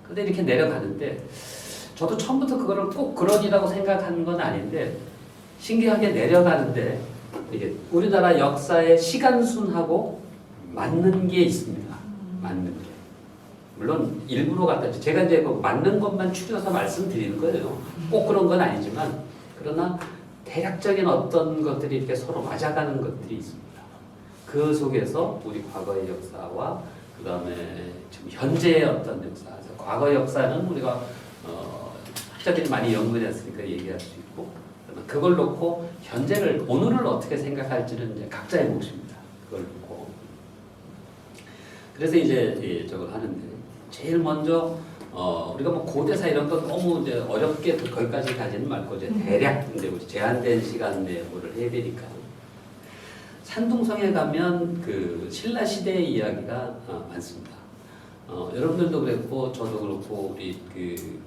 근데 이렇게 내려가는데 저도 처음부터 그거를 꼭 그런이라고 생각한 건 아닌데 신기하게 내려가는데 이게 우리나라 역사의 시간순하고 맞는 게 있습니다. 맞는 게. 물론 일부러 갖다 제가 이제 그 맞는 것만 추려서 말씀드리는 거예요. 꼭 그런 건 아니지만 그러나 대략적인 어떤 것들이 이렇게 서로 맞아가는 것들이 있습니다. 그 속에서 우리 과거의 역사와 그 다음에 지금 현재의 어떤 역사, 과거 역사는 우리가 학자들이 많이 연구를 했으니까 얘기할 수 있고 그걸 놓고 현재를 오늘을 어떻게 생각할지는 이제 각자의 몫입니다. 그걸 놓고 그래서 이제 저걸 하는데 제일 먼저 우리가 뭐 고대사 이런 거 너무 이제 어렵게 거기까지 가지는 말고 이제 대략 이제 우리 제한된 시간 내에 뭐를 해야 되니까 산둥성에 가면 그 신라 시대의 이야기가 많습니다. 여러분들도 그랬고 저도 그렇고 우리 그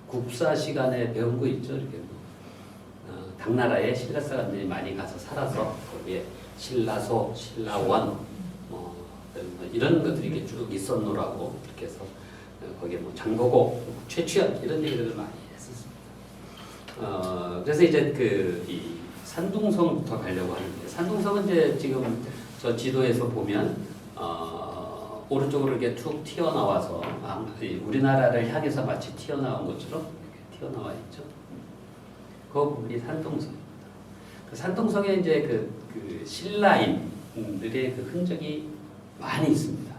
국사 시간에 배운 거 있죠. 이렇게 당나라에 신라 사람들이 많이 가서 살아서 거기에 신라소, 신라원 이런 것들이 이렇게 쭉 있었노라고 이렇게 해서 거기에 뭐 장보고, 최취연 이런 얘기들을 많이 했었습니다. 그래서 이제 이 산둥성부터 가려고 하는데 산둥성은 이제 지금 저 지도에서 보면 오른쪽으로 이렇게 툭 튀어나와서 우리나라를 향해서 마치 튀어나온 것처럼 이렇게 튀어나와 있죠. 그 부분이 산둥성입니다. 그 산둥성에 이제 그 신라인들의 그 흔적이 많이 있습니다.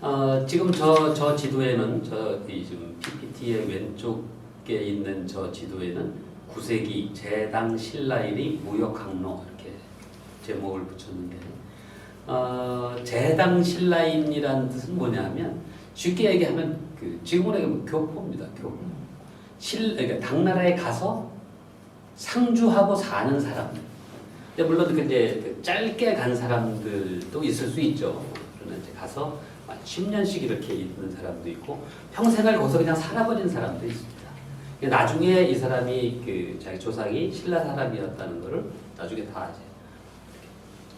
많이. 지금 저 지도에는 지금 PPT의 왼쪽에 있는 저 지도에는 9세기 제당 신라인의 무역항로 이렇게 제목을 붙였는데 제당 신라인이라는 뜻은 뭐냐면 쉽게 얘기하면 지금으로 얘기하면 교포입니다. 교포. 그러니까 당나라에 가서 상주하고 사는 사람들. 물론 이제 짧게 간 사람들도 있을 수 있죠. 그러나 이제 가서 10년씩 이렇게 있는 사람도 있고 평생을 거기서 그냥 살아버린 사람도 있습니다. 나중에 이 사람이 자기 조상이 신라 사람이었다는 것을 나중에 다 이제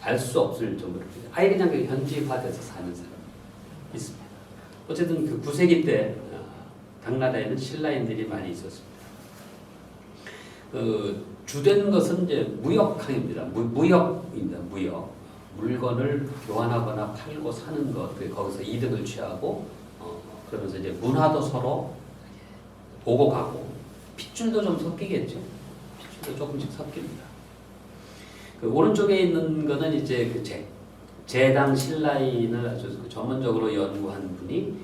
알 수 없을 정도로 아예 그냥 현지화돼서 사는 사람이 있습니다. 어쨌든 9세기 때 당나라에는 신라인들이 많이 있었습니다. 주된 것은 이제 무역항입니다. 무역입니다. 무역. 물건을 교환하거나 팔고 사는 것, 거기서 이득을 취하고, 그러면서 이제 문화도 서로 오고 가고, 핏줄도 좀 섞이겠죠. 핏줄도 조금씩 섞입니다. 오른쪽에 있는 거는 이제 제당 신라인을 아주 전문적으로 연구한 분이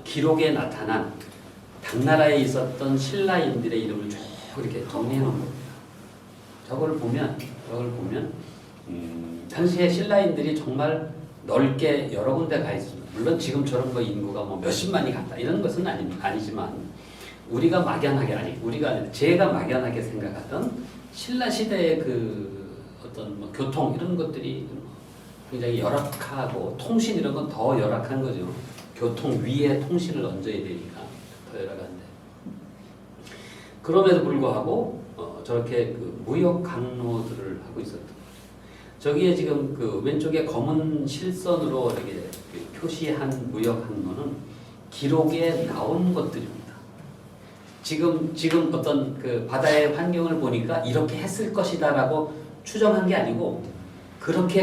기록에 나타난 당나라에 있었던 신라인들의 이름을 쭉 이렇게 정리해 놓은 겁니다. 저걸 보면 당시에 신라인들이 정말 넓게 여러 군데 가 있습니다. 물론 지금처럼 인구가 뭐 몇십만이 갔다 이런 것은 아니지만 우리가 막연하게 제가 막연하게 생각하던 신라 시대의 어떤 교통 이런 것들이 굉장히 열악하고 통신 이런 건 더 열악한 거죠. 교통 위에 통신을 얹어야 되니까 더 열악한데 그럼에도 불구하고 저렇게 무역 항로들을 하고 있었던 거죠. 저기에 지금 왼쪽에 검은 실선으로 이렇게 표시한 무역 항로는 기록에 나온 것들입니다. 지금 어떤 바다의 환경을 보니까 이렇게 했을 것이다라고 추정한 게 아니고 그렇게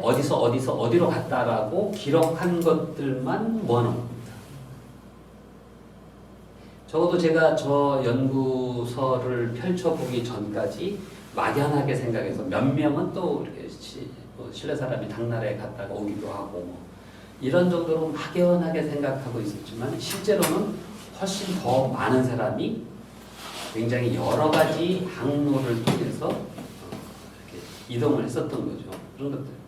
어디서 어디로 갔다라고 기록한 것들만 모아놓은 겁니다. 적어도 제가 저 연구서를 펼쳐보기 전까지 막연하게 생각해서 몇 명은 또 이렇게 신라 사람이 당나라에 갔다가 오기도 하고 이런 정도로 막연하게 생각하고 있었지만 실제로는 훨씬 더 많은 사람이 굉장히 여러 가지 항로를 통해서 이렇게 이동을 했었던 거죠. 그런 것들입니다.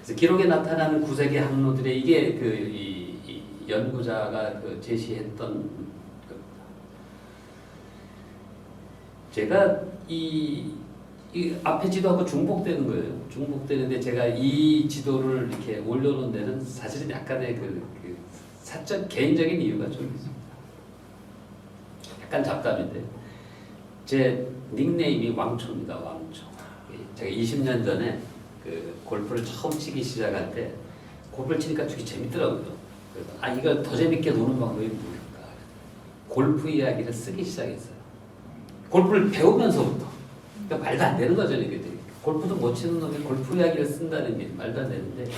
그래서 기록에 나타나는 9세기 항로들의 이게 이 연구자가 제시했던 겁니다. 제가 이 앞에 지도하고 중복되는 거예요. 중복되는데 제가 이 지도를 이렇게 올려놓은 데는 사실은 약간의 사적 개인적인 이유가 좀 있습니다. 약간 잡담인데 제 닉네임이 왕초입니다. 왕초. 제가 20년 전에 골프를 처음 치기 시작할 때 골프를 치니까 되게 재밌더라고요. 그래서 이걸 더 재밌게 노는 방법이 뭘까? 골프 이야기를 쓰기 시작했어요. 골프를 배우면서부터. 그러니까 말도 안 되는 거죠, 이게. 골프도 못 치는 놈이 골프 이야기를 쓴다는 게 말도 안 되는데.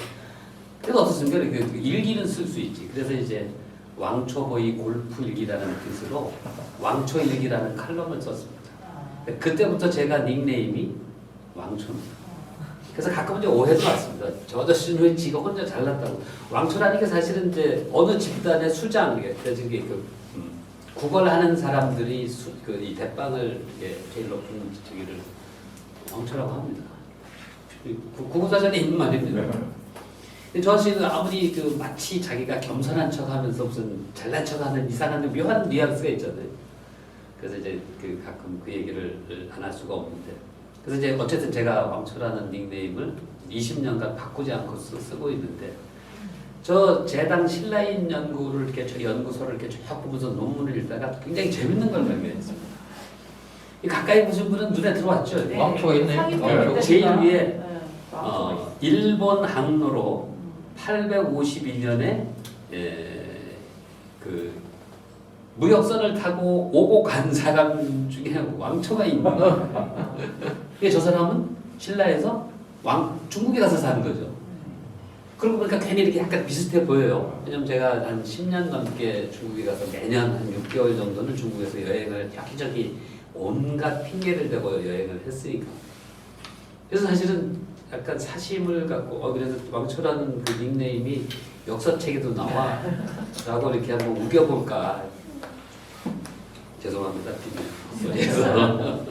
그래서 어떻습니까? 일기는 쓸 수 있지. 그래서 이제 왕초보의 골프 일기라는 뜻으로 왕초 일기라는 칼럼을 썼습니다. 그때부터 제가 닉네임이 왕초입니다. 그래서 가끔 이제 오해도 왔습니다. 저 아저씨는 왜 지가 혼자 잘났다고. 왕초라는 게 사실은 이제 어느 집단의 수장, 그래서 이게 국어를 하는 사람들이 이 대빵을 제일 높은 저기를 왕초라고 합니다. 국어사전에 있는 말입니다. 근데 저 아저씨는 아무리 마치 자기가 겸손한 척하면서 무슨 잘난 척하는 이상한 묘한 뉘앙스가 있잖아요. 그래서 이제 가끔 그 얘기를 안 할 수가 없는데. 그래서 이제 어쨌든 제가 왕초라는 닉네임을 20년간 바꾸지 않고 쓰고 있는데, 저 재당 신라인 연구를 이렇게 저 연구소를 이렇게 쭉 보면서 논문을 읽다가 굉장히 재밌는 걸 발견했습니다. 가까이 보신 분은 눈에 들어왔죠? 네. 왕초가 있네요. 제일 위에 일본 항로로 852년에 무역선을 타고 오고 간 사람 중에 왕초가 있는 거예요. 저 사람은 신라에서 중국에 가서 사는 거죠. 그러고 보니까 괜히 이렇게 약간 비슷해 보여요. 왜냐면 제가 한 10년 넘게 중국에 가서 매년 한 6개월 정도는 중국에서 여행을 여기저기 온갖 핑계를 대고 여행을 했으니까. 그래서 사실은 약간 사심을 갖고 그래서 왕초라는 그 닉네임이 역사책에도 나와 라고 이렇게 한번 우겨볼까. 죄송합니다. 소리에서.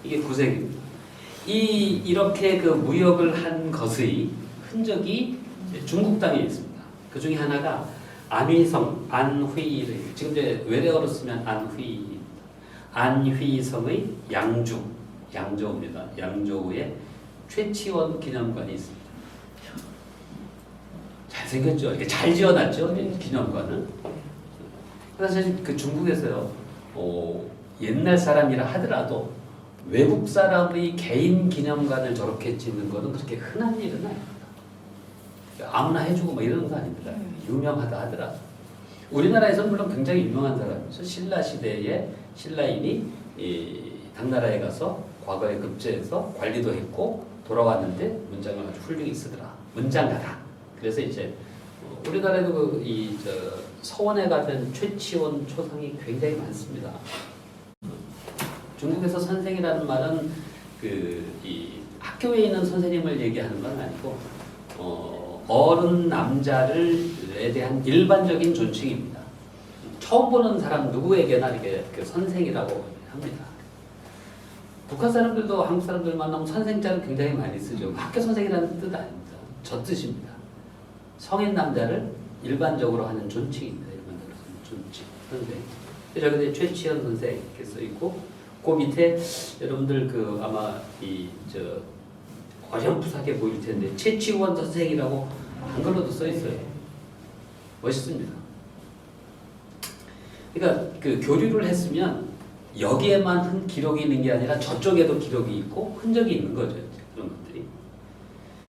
이게 구색입니다. 이렇게 무역을 한 것의 흔적이 중국 땅에 있습니다. 그 중에 하나가 안휘성, 안휘를 지금 이제 외래어로 쓰면 안휘성의 양조입니다. 양조에 최치원 기념관이 있습니다. 잘생겼죠? 이렇게 잘 지어놨죠? 기념관은. 그래서 사실 중국에서요, 옛날 사람이라 하더라도 외국 사람의 개인 기념관을 저렇게 짓는 거는 그렇게 흔한 일은 아닙니다. 아무나 해주고 이러는 거 아닙니다. 유명하다 하더라도. 우리나라에서는 물론 굉장히 유명한 사람이죠. 신라 시대에 신라인이 당나라에 가서 과거에 급제해서 관리도 했고 돌아왔는데 문장을 아주 훌륭히 쓰더라. 문장가다. 그래서 이제 우리나라에도 서원에 가면 최치원 초상이 굉장히 많습니다. 중국에서 선생이라는 말은 이 학교에 있는 선생님을 얘기하는 건 아니고 어른 남자를에 대한 일반적인 존칭입니다. 처음 보는 사람 누구에게나 이렇게 선생이라고 합니다. 북한 사람들도 한국 사람들 만나면 선생자를 굉장히 많이 쓰죠. 학교 선생이라는 뜻 아닙니다. 저 뜻입니다. 성인 남자를 일반적으로 하는 존칭입니다. 일반적으로 하는 존칭. 선생. 여기 최치현 선생 이렇게 써 있고, 그 밑에 여러분들 아마 어렴풋하게 보일 텐데 최치원 선생이라고 한글로도 써 있어요. 멋있습니다. 그러니까 교류를 했으면 여기에만 기록이 있는 게 아니라 저쪽에도 기록이 있고 흔적이 있는 거죠.